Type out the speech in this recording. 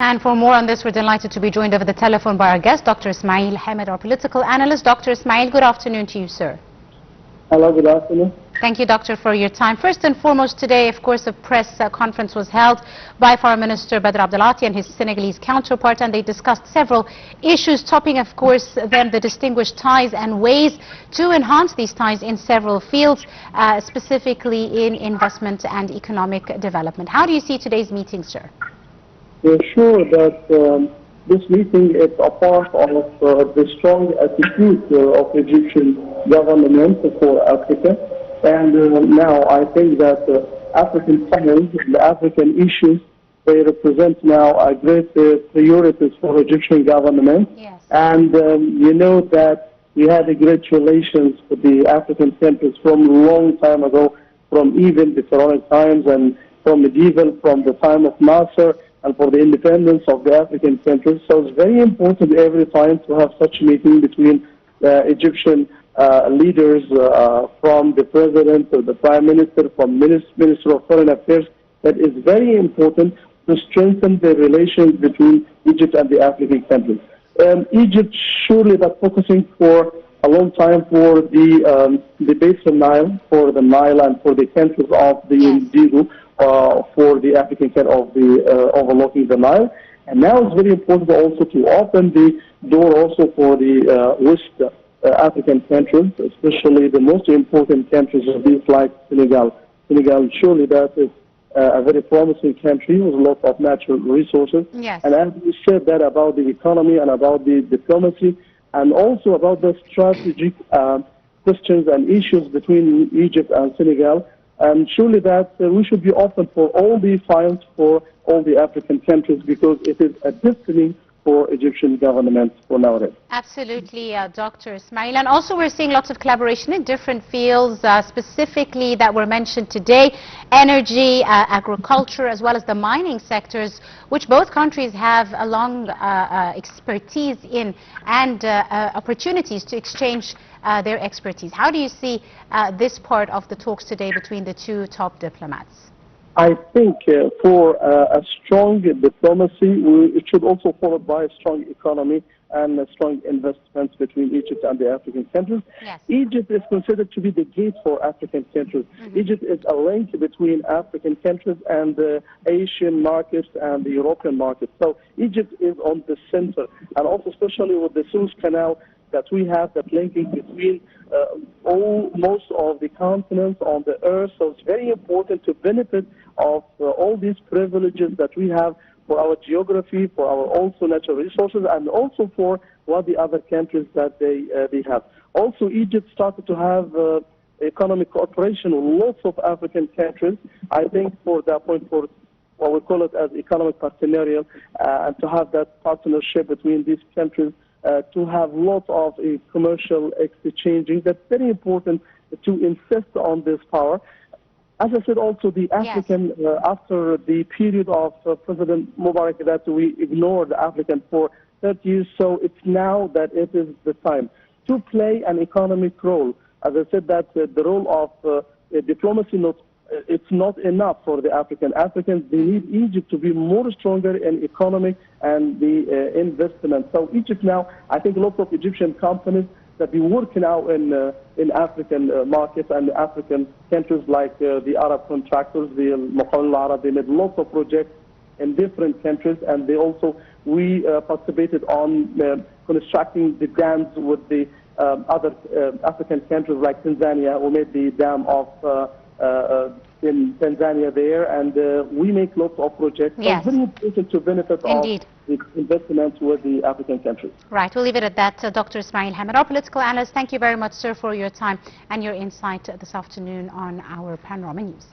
And for more on this, we're delighted to be joined over the telephone by our guest, Dr. Ismail, our political analyst. Dr. Ismail, good afternoon to you, sir. Hello, good afternoon. Thank you, Doctor, for your time. First and foremost, today, of course, a press conference was held by Foreign Minister Badr Abdelati and his Senegalese counterpart, and they discussed several issues, topping, of course, then the distinguished ties and ways to enhance these ties in several fields, specifically in investment and economic development. How do you see today's meeting, sir? We're sure that this meeting is a part of the strong attitude of Egyptian government for Africa. And now I think that African files, the African issues, they represent now a great priorities for Egyptian government. Yes. And you know that we had a great relations with the African countries from a long time ago, from even the Pharaonic times and from medieval, from the time of Nasser, and for the independence of the African countries. So it's very important every time to have such a meeting between Egyptian leaders, from the president to the prime minister, from minister of foreign affairs. That is very important to strengthen the relations between Egypt and the African countries. Egypt surely been focusing for a long time for the basin Nile, for the Nile and for the countries of the Indigo, for the African country of the overlooking the Nile. And now it's very important also to open the door also for the West African countries, especially the most important countries of these like Senegal. Senegal, surely that is a very promising country with a lot of natural resources. Yes. And as we said that about the economy and about the diplomacy and also about the strategic questions and issues between Egypt and Senegal, and surely that we should be open for all the files for all the African countries because it is a destiny for Egyptian government for nowadays. Absolutely, Dr. Ismail. And also we're seeing lots of collaboration in different fields, specifically that were mentioned today, energy, agriculture, as well as the mining sectors, which both countries have a long expertise in and opportunities to exchange their expertise. How do you see this part of the talks today between the two top diplomats? I think for a strong diplomacy, it should also followed by a strong economy and a strong investments between Egypt and the African countries. Yes. Egypt is considered to be the gate for African countries. Egypt is a link between African countries and the Asian markets and the European markets. So Egypt is on the center, and also especially with the Suez Canal that we have, that linking between most of the continents on the earth. So it's very important to benefit of all these privileges that we have for our geography, for our also natural resources, and also for what the other countries that they have. Also, Egypt started to have economic cooperation with lots of African countries. I think for that point, for what we call it as economic partenariat, and to have that partnership between these countries, to have lots of commercial exchanging. That's very important to insist on this power. As I said, also the African, after the period of President Mubarak, that we ignored the African for 30 years, so it's now that it is the time to play an economic role. As I said, that the role of diplomacy, it's not enough for the Africans. They need Egypt to be more stronger in economy and the investment. So Egypt now, I think lots of Egyptian companies that we work now in African markets and African countries like the Arab contractors, the Maqawl al-Arab, they made lots of projects in different countries, and they also, we participated on constructing the dams with the other African countries like Tanzania. We made the dam of in Tanzania there, and we make lots of projects. Yes. So it's very important to benefit Indeed. of the investments with the African countries. Right, we'll leave it at that. Dr. Ismail, our political analyst, thank you very much, sir, for your time and your insight this afternoon on our Panorama News.